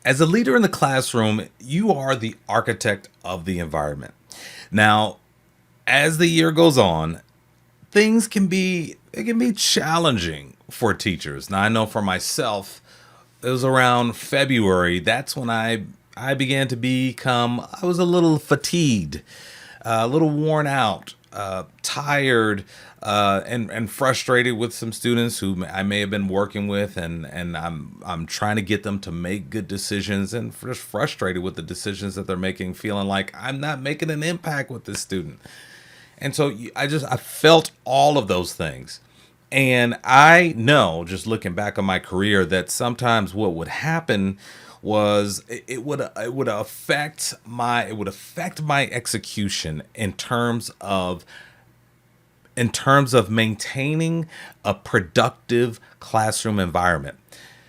As a leader in the classroom, you are the architect of the environment. Now, as the year goes on, things can be challenging for teachers. Now, I know for myself, it was around February. That's when I began to become. I was a little fatigued, a little worn out, tired, and frustrated with some students who I may have been working with, and I'm trying to get them to make good decisions, and just frustrated with the decisions that they're making, feeling like I'm not making an impact with this student. And so I felt all of those things. And I know, just looking back on my career, that sometimes what would happen was it would affect my execution in terms of maintaining a productive classroom environment.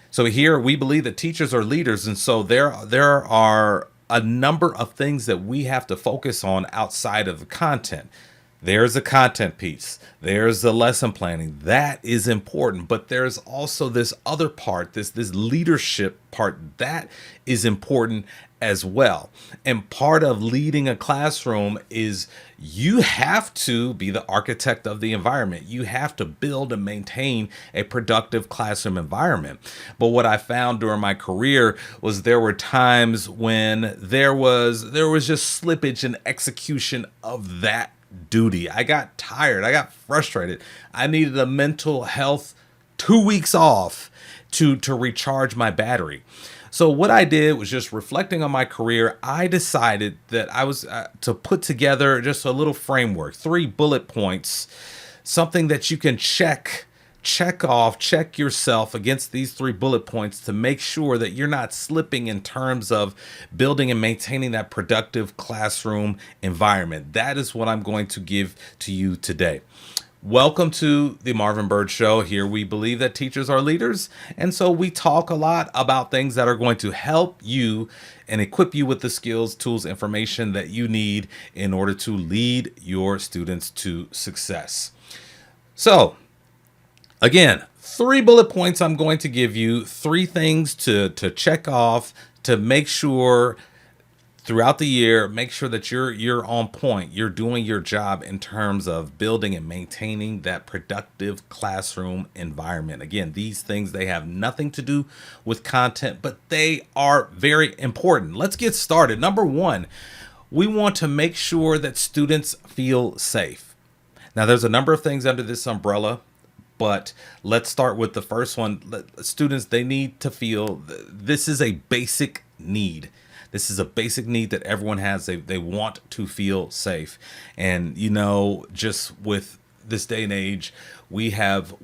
So here we believe that teachers are leaders, and so there are a number of things that we have to focus on outside of the content. There's a content piece. There's the lesson planning. That is important. But there's also this other part, this leadership part that is important as well. And part of leading a classroom is you have to be the architect of the environment. You have to build and maintain a productive classroom environment. But what I found during my career was there were times when there was just slippage in execution of that duty. I got tired. I got frustrated. I needed a mental health 2 weeks off to recharge my battery. So what I did was, just reflecting on my career, I decided that I was to put together just a little framework, 3 bullet points, something that you can check yourself against these 3 bullet points to make sure that you're not slipping in terms of building and maintaining that productive classroom environment. That is what I'm going to give to you today. Welcome to the Marvin Bird Show. Here we believe that teachers are leaders, and so we talk a lot about things that are going to help you and equip you with the skills, tools, information that you need in order to lead your students to success. So, again, 3 bullet points I'm going to give you, 3 things to check off to make sure throughout the year, make sure that you're on point. You're doing your job in terms of building and maintaining that productive classroom environment. Again, these things, they have nothing to do with content, but they are very important. Let's get started. Number one, we want to make sure that students feel safe. Now, there's a number of things under this umbrella, but let's start with the first one. Students, they need to feel this is a basic need. This is a basic need that everyone has. They want to feel safe. And, just with this day and age, we have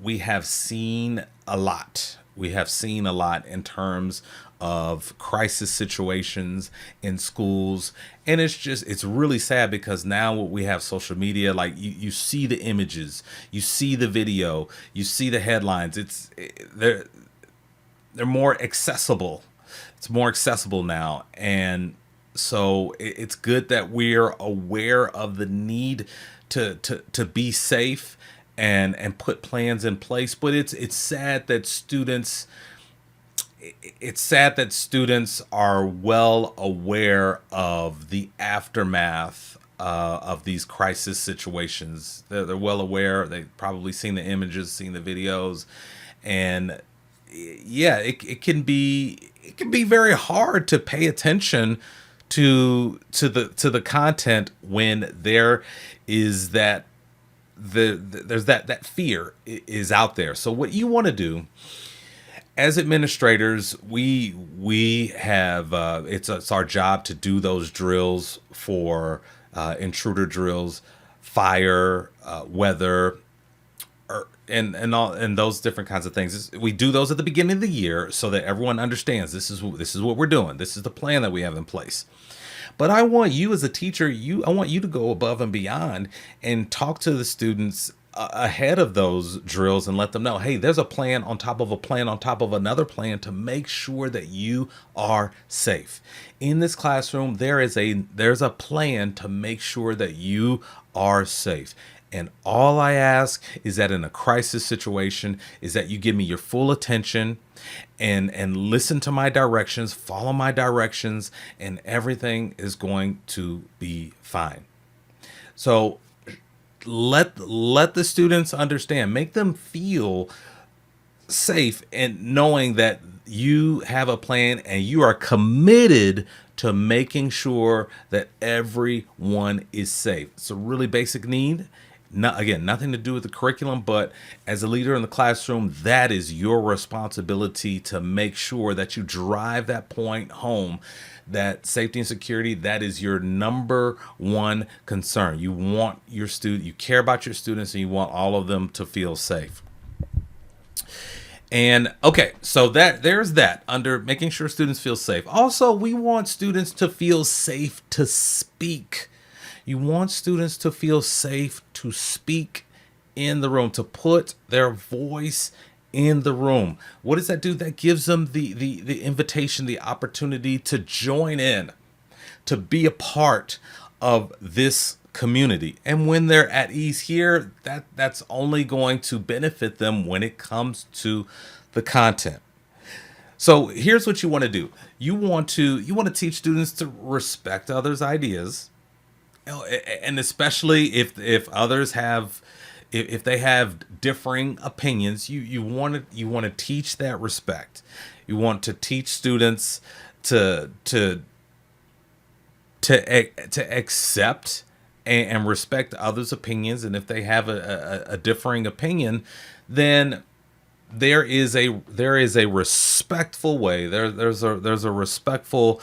seen a lot. We have seen a lot in terms of crisis situations in schools. And it's really sad, because now we have social media. Like, you see the images, you see the video, you see the headlines. They're more accessible. It's more accessible now. And so it's good that we're aware of the need to be safe and put plans in place. But it's sad that students are well aware of the aftermath of these crisis situations. They're well aware. They've probably seen the images, seen the videos, and yeah, it can be very hard to pay attention to the content when there's that fear is out there. So what you want to do as administrators, we have it's our job to do those drills for intruder drills, fire, weather, and those different kinds of things. We do those at the beginning of the year so that everyone understands this is what we're doing. This is the plan that we have in place. But I want you, as a teacher, I want you to go above and beyond and talk to the students ahead of those drills and let them know, hey, there's a plan on top of a plan on top of another plan to make sure that you are safe. In this classroom, there's a plan to make sure that you are safe. And all I ask is that in a crisis situation is that you give me your full attention and listen to my directions, follow my directions, and everything is going to be fine. So let the students understand, make them feel safe and knowing that you have a plan and you are committed to making sure that everyone is safe. It's a really basic need. Not, again, nothing to do with the curriculum, but as a leader in the classroom, that is your responsibility to make sure that you drive that point home, that safety and security, that is your number one concern. You want your student, you care about your students, and you want all of them to feel safe. And okay, so there's that under making sure students feel safe. Also, we want students to feel safe to speak. You want students to feel safe to speak in the room, to put their voice in the room. What does that do? That gives them the invitation, the opportunity to join in, to be a part of this community. And when they're at ease here, that's only going to benefit them when it comes to the content. So here's what you want to do. You want to teach students to respect others' ideas, and especially if others have if they have differing opinions, you want to teach that respect. You want to teach students to accept and respect others' opinions, and if they have a differing opinion, then there is a respectful way. There's a respectful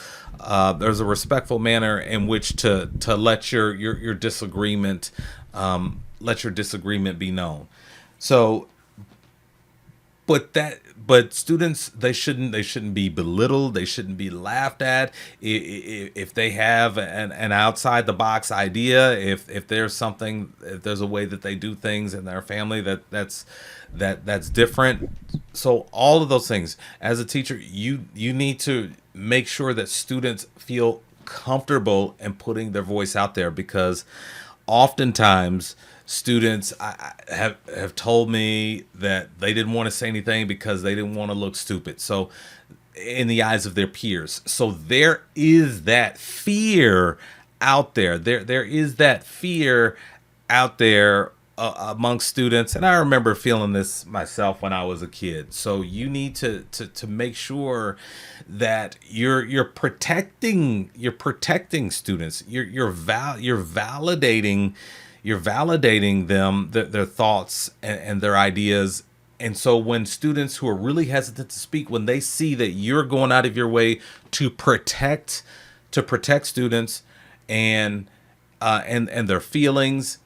manner in which to let your disagreement be known. So, but students, they shouldn't be belittled. They shouldn't be laughed at if they have an outside the box idea. If there's a way that they do things in their family that's different. So all of those things, as a teacher, you need to make sure that students feel comfortable in putting their voice out there, because oftentimes students have told me that they didn't want to say anything because they didn't want to look stupid. So in the eyes of their peers. So there is that fear out there. There is that fear out there among students, and I remember feeling this myself when I was a kid. So you need to make sure that you're protecting students. You're validating them, their thoughts and their ideas. And so when students who are really hesitant to speak, when they see that you're going out of your way to protect students and their feelings,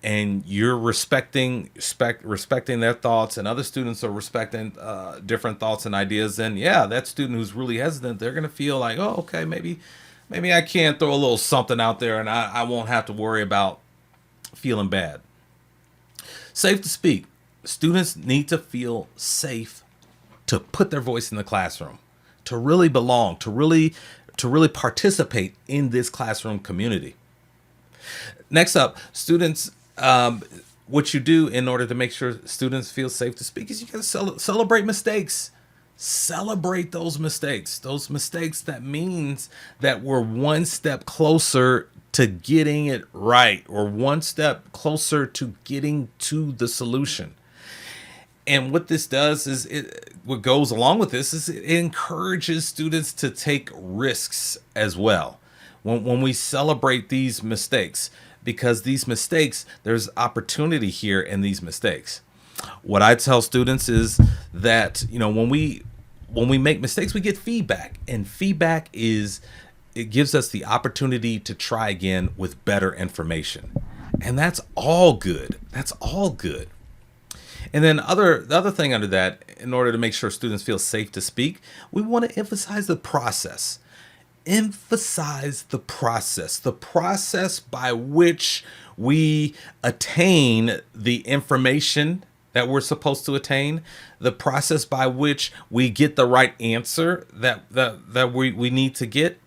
and you're respecting their thoughts, and other students are respecting different thoughts and ideas, then yeah, that student who's really hesitant, they're gonna feel like, oh, okay, maybe I can throw a little something out there, and I won't have to worry about feeling bad. Safe to speak. Students need to feel safe to put their voice in the classroom, to really belong, to really participate in this classroom community. Next up, students, what you do in order to make sure students feel safe to speak is you got to celebrate mistakes. Celebrate those mistakes. Those mistakes, that means that we're one step closer to getting it right, or one step closer to getting to the solution. And what this does is, what goes along with this is it encourages students to take risks as well. When we celebrate these mistakes, because these mistakes, there's opportunity here in these mistakes. What I tell students is that, when we make mistakes, we get feedback, and feedback it gives us the opportunity to try again with better information. And that's all good. That's all good. And then the other thing under that, in order to make sure students feel safe to speak, we want to emphasize the process. Emphasize the process by which we attain the information that we're supposed to attain, the process by which we get the right answer that we need to get.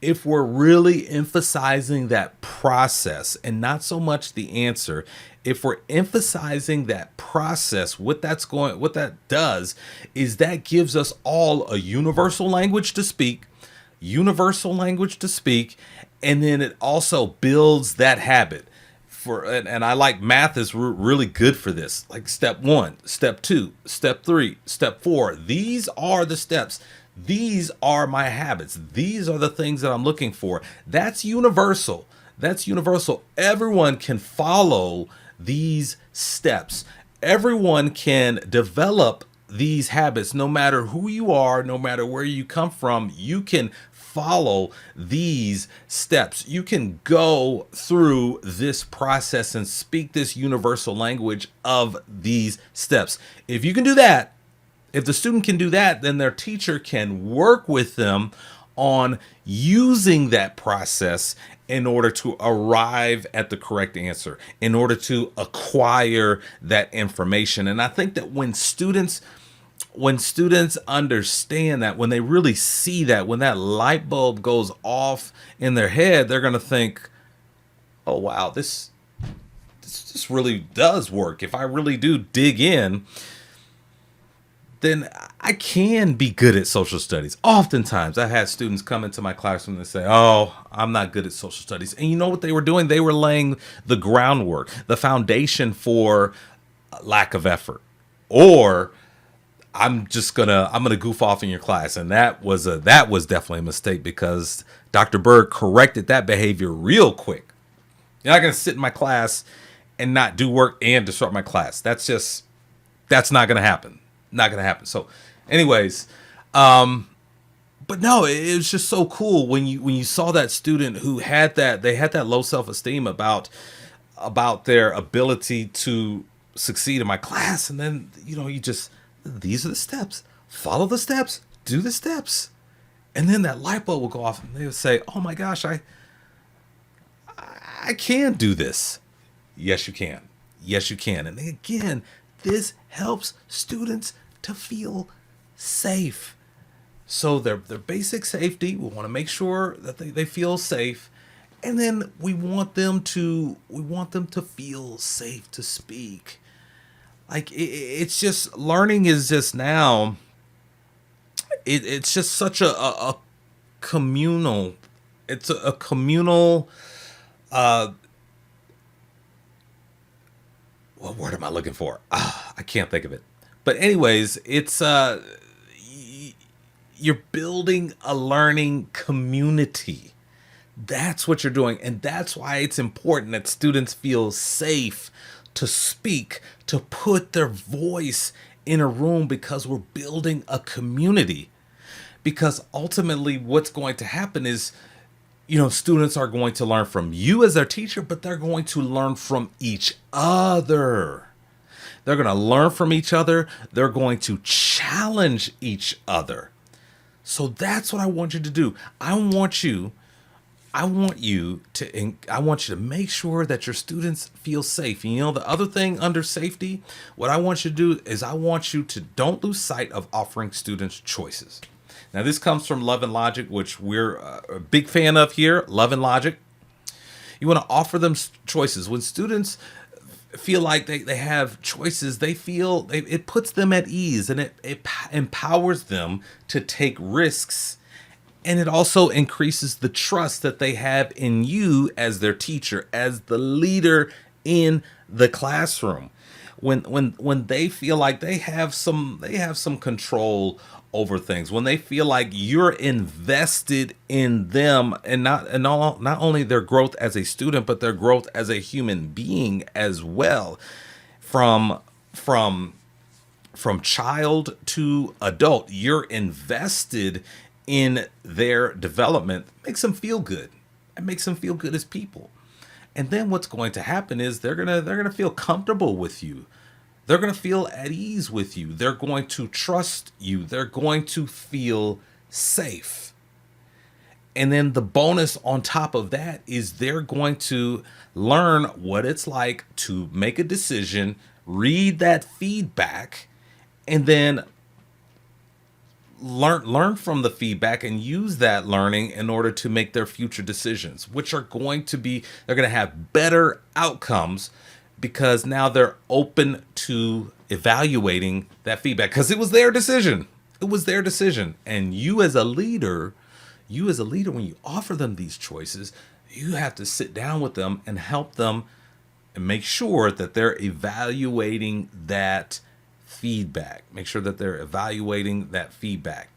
if we're really emphasizing that process and not so much the answer, if we're emphasizing that process, what that does is that gives us all a universal language to speak, and then it also builds that habit. And I like math is really good for this. Like step 1, step 2, step 3, step 4. These are the steps. These are my habits. These are the things that I'm looking for. That's universal. That's universal. Everyone can follow these steps. Everyone can develop these habits, no matter who you are, no matter where you come from. You can follow these steps. You can go through this process and speak this universal language of these steps. If you can do that, if the student can do that, then their teacher can work with them on using that process in order to arrive at the correct answer, in order to acquire that information. And I think that when students understand that, when they really see that, when that light bulb goes off in their head, they're going to think, oh, wow, this really does work. If I really do dig in, then I can be good at social studies. Oftentimes, I had students come into my classroom and say, oh, I'm not good at social studies. And you know what they were doing? They were laying the groundwork, the foundation for lack of effort. Or I'm gonna goof off in your class. And that was definitely a mistake, because Dr. Berg corrected that behavior real quick. You're not gonna sit in my class and not do work and disrupt my class. That's not gonna happen. Not gonna happen. So anyways, but no, it was just so cool when you saw that student who had that low self-esteem about their ability to succeed in my class. And then, these are the steps, follow the steps, do the steps. And then that light bulb will go off and they would say, oh my gosh, I can do this. Yes, you can. Yes, you can. And again, this helps students to feel safe. So their basic safety, we want to make sure that they feel safe. And then we want them to feel safe to speak. Like it's just, learning is just now, it's just such a communal, it's a communal, what word am I looking for? I can't think of it. But anyways, it's you're building a learning community. That's what you're doing. And that's why it's important that students feel safe to speak, to put their voice in a room, because we're building a community. Because ultimately what's going to happen is, students are going to learn from you as their teacher, but they're going to learn from each other. They're going to learn from each other. They're going to challenge each other. So that's what I want you to do. I want you to make sure that your students feel safe. And the other thing under safety, what I want you to do is I want you to don't lose sight of offering students choices. Now, this comes from Love and Logic, which we're a big fan of here. Love and Logic. You want to offer them choices. When students feel like they have choices, it puts them at ease, and it empowers them to take risks. And it also increases the trust that they have in you as their teacher, as the leader in the classroom. When they feel like they have some control over things, when they feel like you're invested in them, and not only their growth as a student, but their growth as a human being as well, from child to adult, you're invested in their development. Makes them feel good. It makes them feel good as people. And then what's going to happen is they're gonna feel comfortable with you. They're gonna feel at ease with you. They're going to trust you. They're going to feel safe. And then the bonus on top of that is they're going to learn what it's like to make a decision, read that feedback, and then learn from the feedback and use that learning in order to make their future decisions, which are going to be, they're going to have better outcomes because now they're open to evaluating that feedback because it was their decision. It was their decision. And you as a leader, when you offer them these choices, you have to sit down with them and help them and make sure that they're evaluating that feedback. Make sure that they're evaluating that feedback,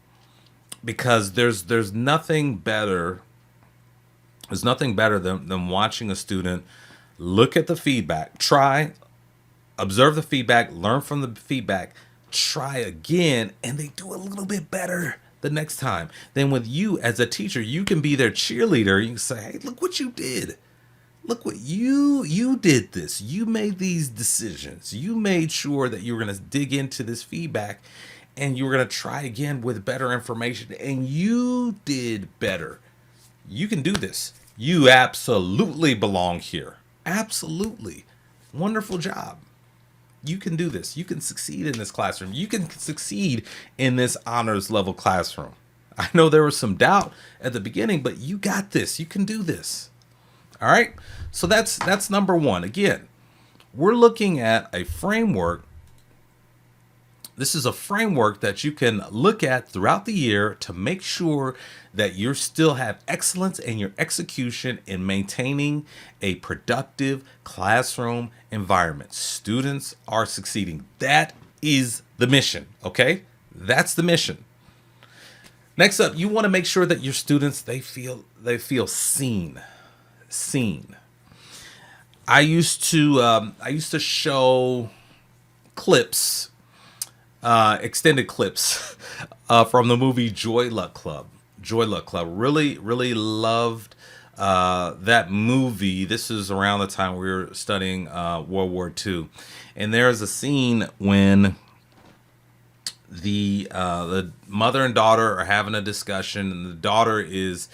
because there's nothing better. There's nothing better than watching a student look at the feedback, observe the feedback, learn from the feedback, try again, and they do a little bit better the next time. Then with you as a teacher, you can be their cheerleader. You can say, hey, look what you did. Look what you did this. You made these decisions. You made sure that you were going to dig into this feedback and you were going to try again with better information, and you did better. You can do this. You absolutely belong here. Absolutely. Wonderful job. You can do this. You can succeed in this classroom. You can succeed in this honors level classroom. I know there was some doubt at the beginning, but you got this. You can do this. All right. So that's number one. Again, we're looking at a framework. This is a framework that you can look at throughout the year to make sure that you still have excellence in your execution in maintaining a productive classroom environment. Students are succeeding. That is the mission. Okay. That's the mission. Next up, you want to make sure that your students, they feel seen. I used to show clips, extended clips from the movie Joy Luck Club. Really, really loved that movie. This is around the time we were studying World War II, and there's a scene when the mother and daughter are having a discussion, and the daughter is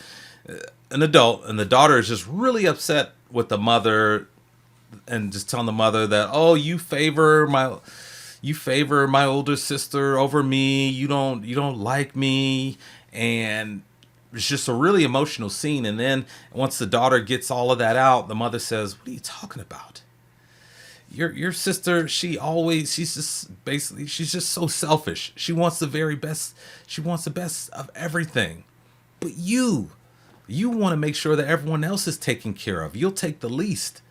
an adult, and the daughter is just really upset with the mother, and just telling the mother that, oh, you favor my older sister over me. You don't like me. And it's just a really emotional scene. And then once the daughter gets all of that out, the mother says, what are you talking about? Your sister, she's just so selfish. She wants the very best. She wants the best of everything. But you want to make sure that everyone else is taken care of. You'll take the least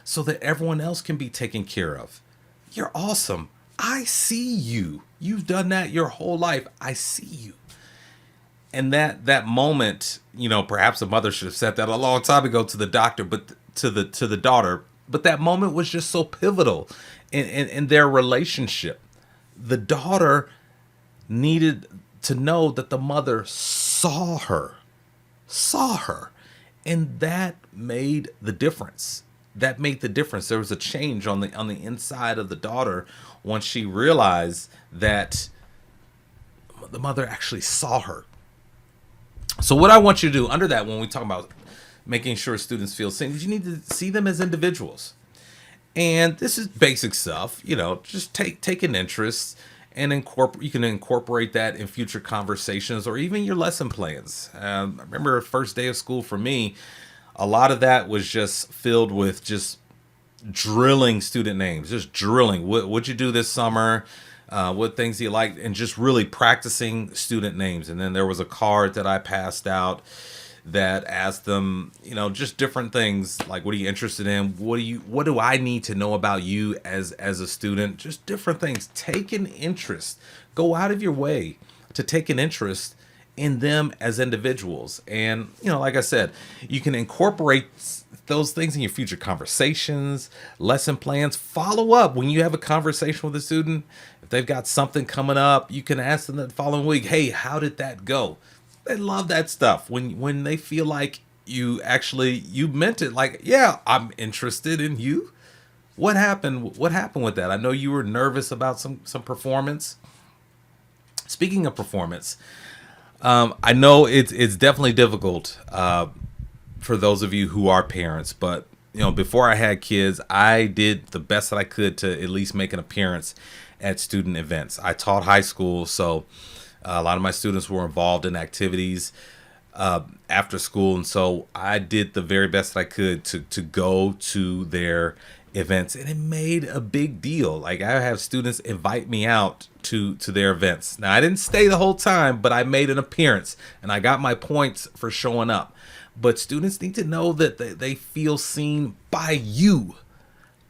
so that everyone else can be taken care of. You're awesome. I see you. You've done that your whole life. I see you. And that moment, perhaps a mother should have said that a long time ago to the doctor, but to the daughter. But that moment was just so pivotal in their relationship. The daughter needed to know that the mother saw her, and that made the difference. There was a change on the inside of the daughter once she realized that the mother actually saw her. So what I want you to do under that, when we talk about making sure students feel seen, is you need to see them as individuals. And this is basic stuff, just take an interest and you can incorporate that in future conversations or even your lesson plans. I remember first day of school for me, a lot of that was just filled with just drilling student names, just drilling. What'd you do this summer? What things do you like? And just really practicing student names. And then there was a card that I passed out that asked them, just different things like, what are you interested in? What do I need to know about you as a student? Just different things. Take an interest. Go out of your way to take an interest in them as individuals. And, like I said, you can incorporate those things in your future conversations, lesson plans. Follow up when you have a conversation with a student. If they've got something coming up, you can ask them the following week, hey, how did that go? They love that stuff when they feel like you meant it. Like, yeah, I'm interested in you. What happened with that? I know you were nervous about some performance. Speaking of performance, I know it's definitely difficult for those of you who are parents, but before I had kids, I did the best that I could to at least make an appearance at student events. I taught high school, so A lot of my students were involved in activities after school, and so I did the very best that I could to go to their events, and it made a big deal. Like, I have students invite me out to their events. Now, I didn't stay the whole time, but I made an appearance and I got my points for showing up. But students need to know that they feel seen by you.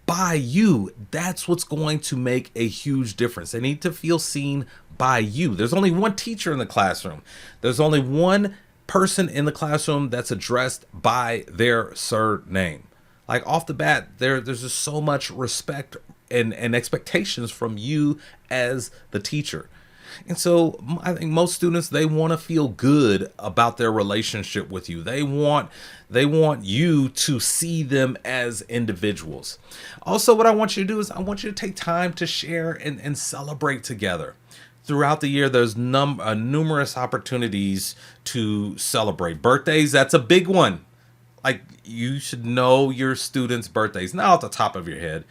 By you. That's what's going to make a huge difference. They need to feel seen by you. There's only one teacher in the classroom. There's only one person in the classroom that's addressed by their surname. Like, off the bat, there's just so much respect and expectations from you as the teacher. And so I think most students, they want to feel good about their relationship with you. They want you to see them as individuals. Also, what I want you to do is I want you to take time to share and celebrate together. Throughout the year, there's numerous opportunities to celebrate. Birthdays, that's a big one. Like, you should know your students' birthdays, not off the top of your head,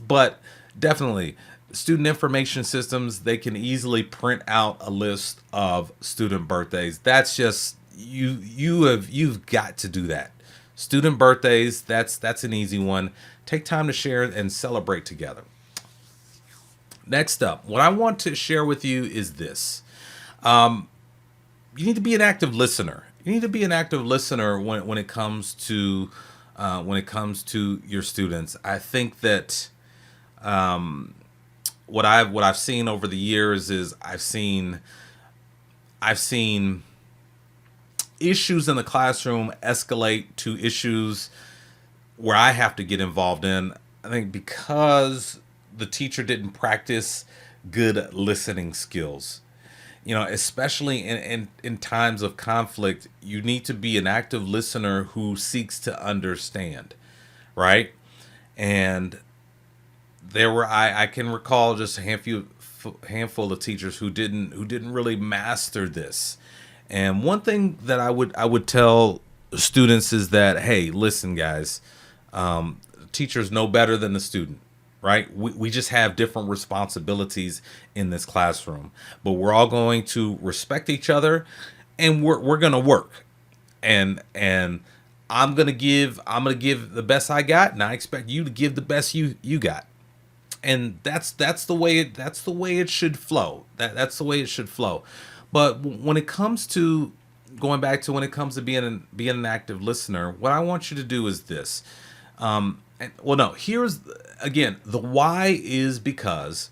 but definitely student information systems, they can easily print out a list of student birthdays. That's just, you've got to do that. Student birthdays, that's an easy one. Take time to share and celebrate together. Next up, what I want to share with you is this. You need to be an active listener. You need to be an active listener when it comes to your students. I think that what I've seen over the years is I've seen issues in the classroom escalate to issues where I have to get involved in. I think because the teacher didn't practice good listening skills. You know, especially in times of conflict, you need to be an active listener who seeks to understand, right? And I can recall just a handful of teachers who didn't really master this. And one thing that I would tell students is that, hey, listen, guys, teachers know better than the student. Right? We just have different responsibilities in this classroom, but we're all going to respect each other, and we're going to work. And I'm going to give the best I got, and I expect you to give the best you got. And that's the way it should flow. That's the way it should flow. But when it comes to being an active listener, what I want you to do is this. Here's again, the why is because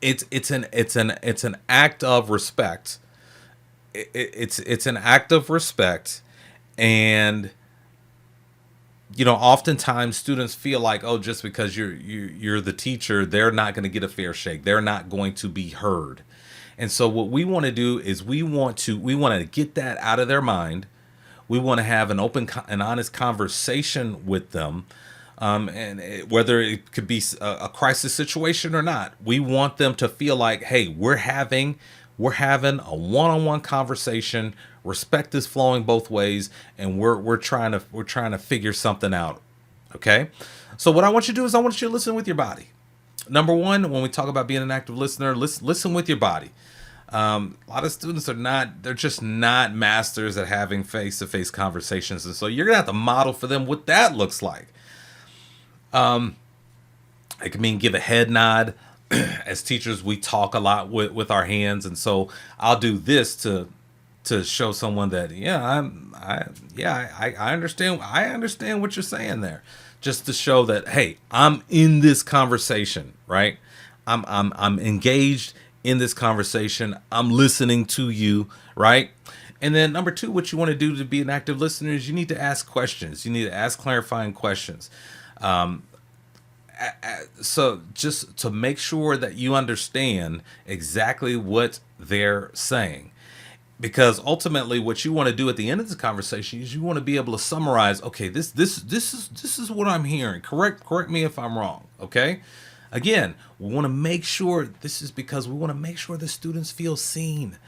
it's an act of respect. It's an act of respect, and oftentimes students feel like, oh, just because you're the teacher, they're not going to get a fair shake. They're not going to be heard. And so what we want to do is we want to get that out of their mind. We want to have an open and honest conversation with them, whether it could be a crisis situation or not. We want them to feel like, hey, we're having a one-on-one conversation. Respect is flowing both ways, and we're trying to figure something out. Okay, so what I want you to do is I want you to listen with your body. Number one, when we talk about being an active listener, listen with your body. A lot of students they're just not masters at having face-to-face conversations. And so you're going to have to model for them what that looks like. It can mean give a head nod. As teachers, we talk a lot with our hands. And so I'll do this to show someone that, I understand. I understand what you're saying there. Just to show that, hey, I'm in this conversation, right? I'm engaged in this conversation. I'm listening to you, right? And then number two, what you want to do to be an active listener is you need to ask questions. You need to ask clarifying questions. So just to make sure that you understand exactly what they're saying. Because ultimately what you want to do at the end of the conversation is you want to be able to summarize, okay, this is what I'm hearing. Correct me if I'm wrong, okay? Again, we want to make sure, this is because we want to make sure the students feel seen.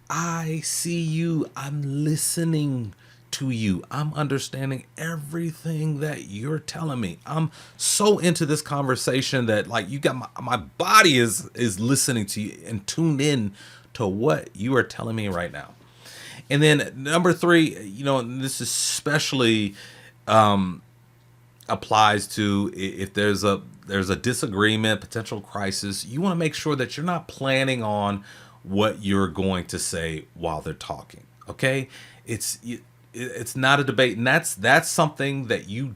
I see you. I'm listening to you. I'm understanding everything that you're telling me. I'm so into this conversation that like you got my body is listening to you and tuned in to what you are telling me right now. And then number three, and this especially applies to if there's a disagreement, potential crisis. You want to make sure that you're not planning on what you're going to say while they're talking. Okay, it's not a debate, and that's something that you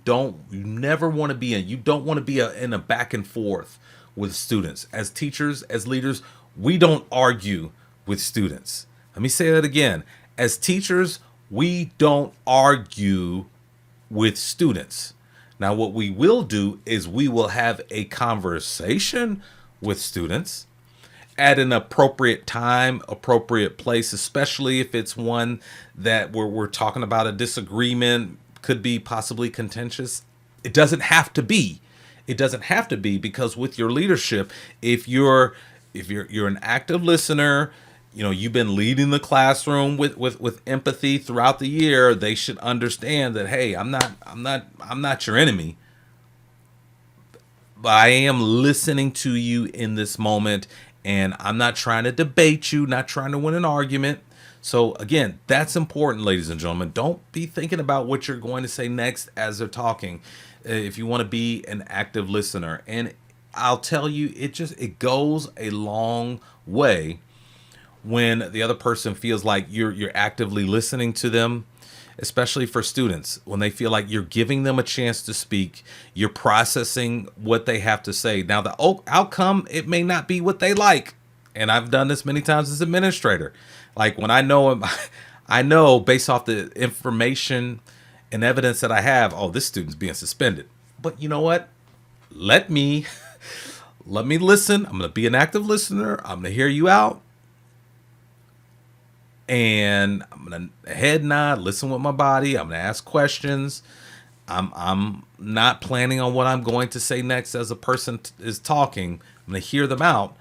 never want to be in. You don't want to be in a back and forth with students. As teachers, as leaders, we don't argue with students. Let me say that again. As teachers, we don't argue with students. Now, what we will do is we will have a conversation with students at an appropriate time, appropriate place, especially if it's one that we're talking about a disagreement, could be possibly contentious. It doesn't have to be. It doesn't have to be, because with your leadership, if you're an active listener, you've been leading the classroom with empathy throughout the year, they should understand that, hey, I'm not your enemy, but I am listening to you in this moment, and I'm not trying to debate you, not trying to win an argument. So again, that's important, ladies and gentlemen. Don't be thinking about what you're going to say next as they're talking. If you want to be an active listener, and I'll tell you, it goes a long way when the other person feels like you're actively listening to them, especially for students, when they feel like you're giving them a chance to speak, you're processing what they have to say. Now, the outcome, it may not be what they like. And I've done this many times as administrator. Like when I know based off the information and evidence that I have, oh, this student's being suspended. But you know what? Let me listen. I'm going to be an active listener. I'm going to hear you out. And I'm going to head nod, listen with my body. I'm going to ask questions. I'm not planning on what I'm going to say next as a person is talking. I'm going to hear them out.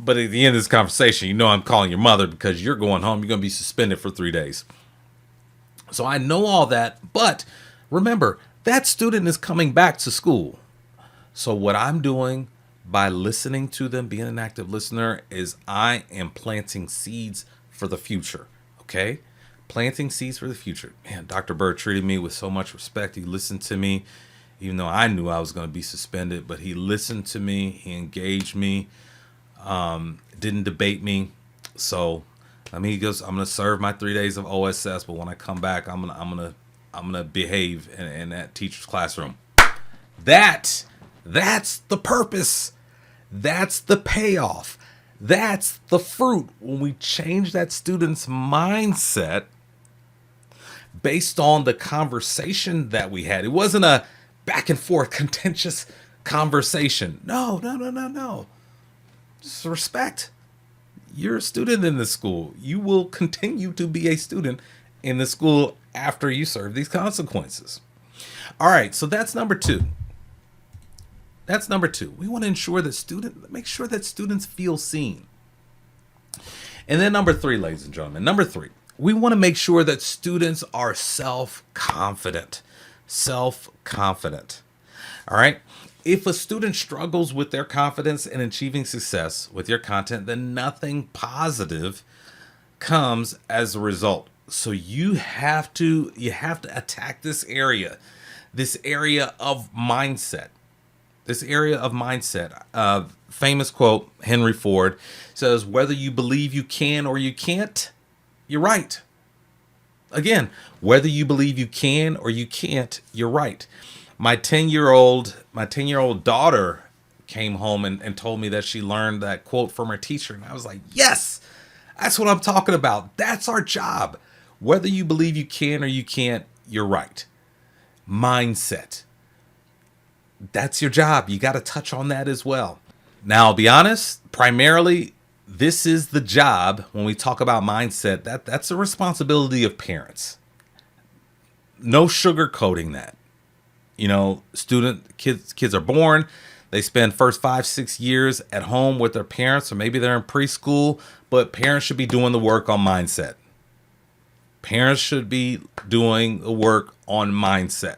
But at the end of this conversation, I'm calling your mother because you're going home. You're going to be suspended for 3 days. So I know all that. But remember, that student is coming back to school. So what I'm doing by listening to them, being an active listener, is I am planting seeds for the future. Okay? Planting seeds for the future. Man, Dr. Bird treated me with so much respect. He listened to me, even though I knew I was going to be suspended, but he listened to me. He engaged me, didn't debate me. So, he goes, I'm going to serve my 3 days of OSS, but when I come back, I'm going to behave in that teacher's classroom. That's the purpose. That's the payoff. That's the fruit. When we change that student's mindset based on the conversation that we had. It wasn't a back and forth contentious conversation. No. Just respect. You're a student in this school. You will continue to be a student in the school after you serve these consequences. All right, so that's number two. We want to ensure that make sure that students feel seen. And then number three, ladies and gentlemen, we want to make sure that students are self-confident. All right. If a student struggles with their confidence in achieving success with your content, then nothing positive comes as a result. So you have to attack this area of mindset. Famous quote, Henry Ford says, whether you believe you can or you can't, you're right. Again, whether you believe you can or you can't, you're right. My 10-year-old daughter came home and told me that she learned that quote from her teacher. And I was like, yes, that's what I'm talking about. That's our job. Whether you believe you can or you can't, you're right. Mindset. That's your job. You got to touch on that as well. Now, I'll be honest, primarily, this is the job when we talk about mindset. That's a responsibility of parents. No sugarcoating that. Kids are born. They spend first 5-6 years at home with their parents, or maybe they're in preschool, but parents should be doing the work on mindset. Parents should be doing the work on mindset.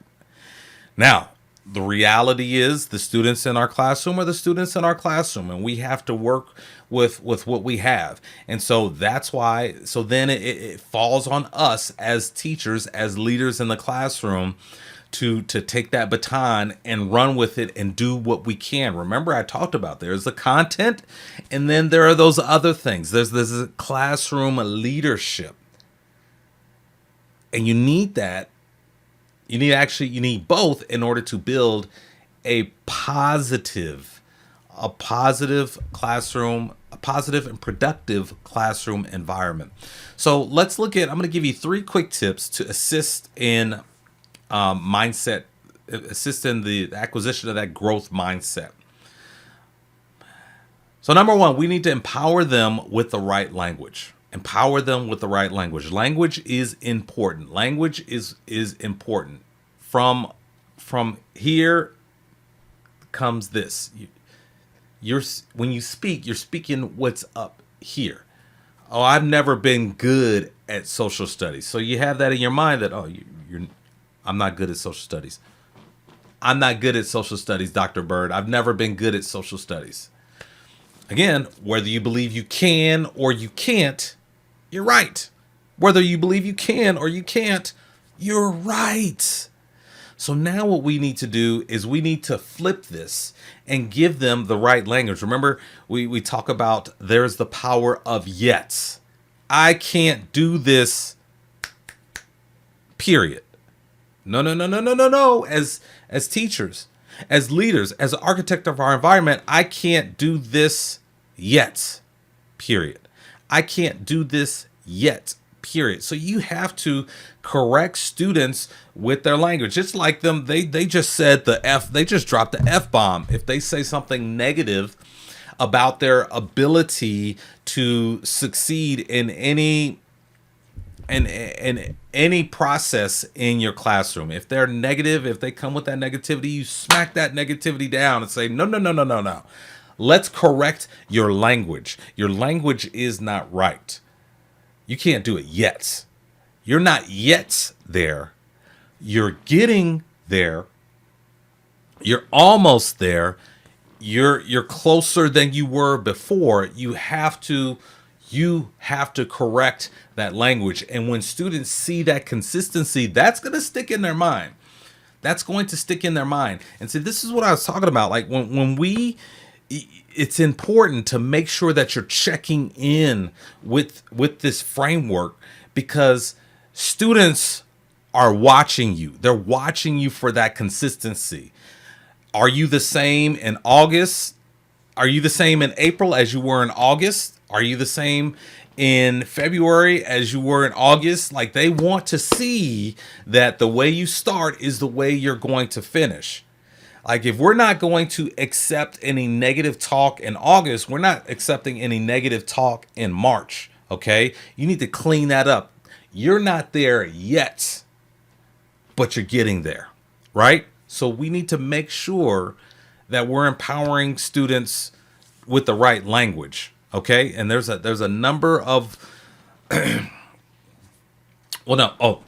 Now, the reality is the students in our classroom are the students in our classroom, and we have to work with what we have. And so that's why, so then it falls on us as teachers, as leaders in the classroom, to take that baton and run with it and do what we can. Remember, I talked about there's the content, and then there are those other things. There's this classroom leadership, and you need that. You need both in order to build a positive classroom, a positive and productive classroom environment. So let's look at, I'm going to give you 3 quick tips to assist in mindset, assist in the acquisition of that growth mindset. So number 1, we need to empower them with the right language. Empower them with the right language. Language is important. Language is important. From here comes this. When you speak, you're speaking what's up here. Oh, I've never been good at social studies. So you have that in your mind that, oh, I'm not good at social studies. I'm not good at social studies, Dr. Bird. I've never been good at social studies. Again, whether you believe you can or you can't, you're right. Whether you believe you can or you can't, you're right. So now what we need to do is we need to flip this and give them the right language. Remember, we talk about there's the power of yet. I can't do this, period. No. As teachers, as leaders, as an architect of our environment, I can't do this yet, period. I can't do this yet, period. So you have to correct students with their language. It's like them, they just said the F, they just dropped the F-bomb. If they say something negative about their ability to succeed in any process in your classroom, if they're negative, if they come with that negativity, you smack that negativity down and say, no. Let's correct your language. Your language is not right. You can't do it yet. You're not yet there. You're getting there. You're almost there. You're closer than you were before. You have to correct that language. And when students see that consistency, that's going to stick in their mind. That's going to stick in their mind. And so this is what I was talking about. Like it's important to make sure that you're checking in with this framework, because students are watching you. They're watching you for that consistency. Are you the same in August? Are you the same in April as you were in August? Are you the same in February as you were in August? Like, they want to see that the way you start is the way you're going to finish. Like, if we're not going to accept any negative talk in August, we're not accepting any negative talk in March, okay? You need to clean that up. You're not there yet, but you're getting there, right? So we need to make sure that we're empowering students with the right language, okay? And there's a number of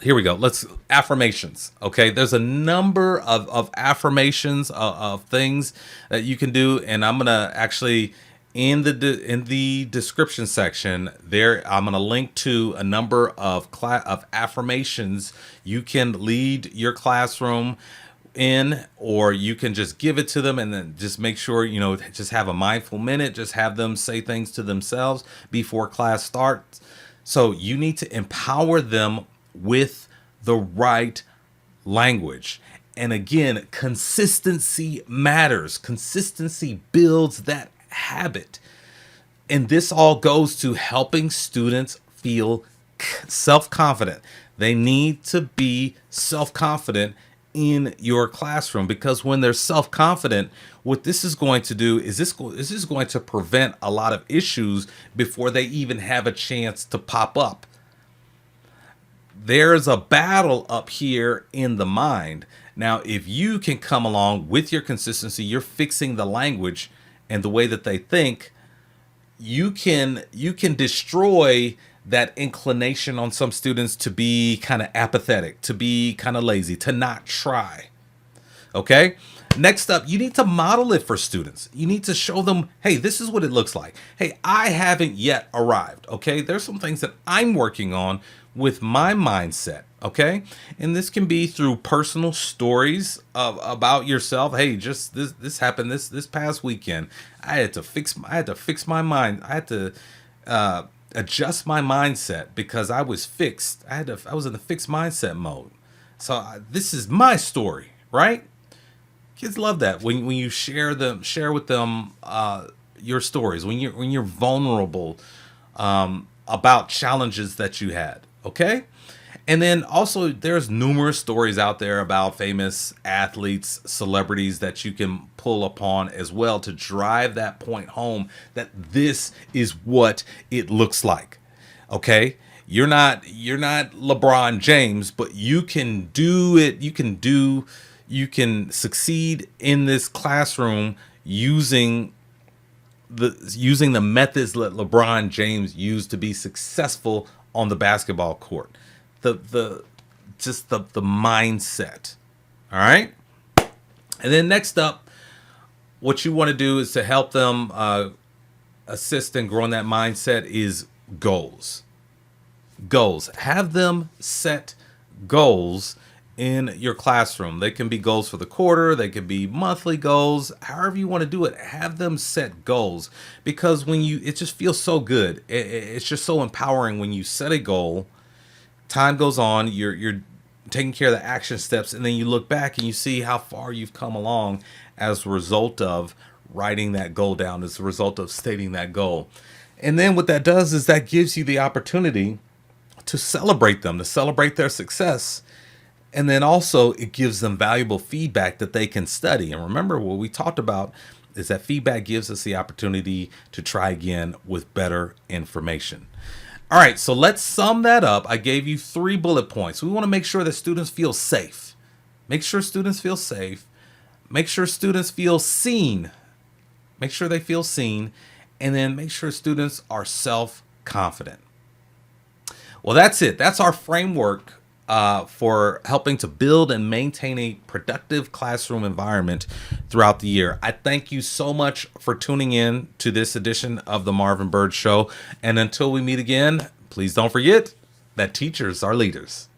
here we go. Affirmations. Okay. There's a number of affirmations of things that you can do. And I'm going to actually, in the description section there, I'm going to link to a number of affirmations you can lead your classroom in, or you can just give it to them and then just make sure, just have a mindful minute, just have them say things to themselves before class starts. So you need to empower them with the right language. And again, consistency matters. Consistency builds that habit. And this all goes to helping students feel self-confident. They need to be self-confident in your classroom, because when they're self-confident, what this is going to do is this is going to prevent a lot of issues before they even have a chance to pop up. There's a battle up here in the mind. Now, if you can come along with your consistency, you're fixing the language and the way that they think, you can destroy that inclination on some students to be kind of apathetic, to be kind of lazy, to not try. Okay. Next up, you need to model it for students. You need to show them, hey, this is what it looks like. Hey, I haven't yet arrived. Okay. There's some things that I'm working on with my mindset. Okay. And this can be through personal stories about yourself. Hey, just this happened this past weekend. I had to fix my mind. I had to adjust my mindset because I was fixed. I was in the fixed mindset mode. So this is my story, right? Kids love that when you share with them your stories, when you're vulnerable about challenges that you had. Okay. And then also there's numerous stories out there about famous athletes, celebrities that you can pull upon as well to drive that point home that this is what it looks like. Okay? You're not LeBron James, but you can do it. You can succeed in this classroom using the methods that LeBron James used to be successful on the basketball court. The mindset. All right. And then next up, what you want to do is to help them assist in growing that mindset is goals. Have them set goals in your classroom. They can be goals for the quarter. They can be monthly goals. However you want to do it, have them set goals, because it just feels so good. It's just so empowering when you set a goal. Time goes on, you're taking care of the action steps, and then you look back and you see how far you've come along as a result of writing that goal down, as a result of stating that goal. And then what that does is that gives you the opportunity to celebrate them, to celebrate their success. And then also it gives them valuable feedback that they can study. And remember, what we talked about is that feedback gives us the opportunity to try again with better information. All right, so let's sum that up. I gave you 3 bullet points. We want to make sure that students feel safe. Make sure students feel safe. Make sure students feel seen. Make sure they feel seen. And then make sure students are self-confident. Well, that's it. That's our framework for helping to build and maintain a productive classroom environment throughout the year. I thank you so much for tuning in to this edition of the Marvin Bird Show. And until we meet again, please don't forget that teachers are leaders.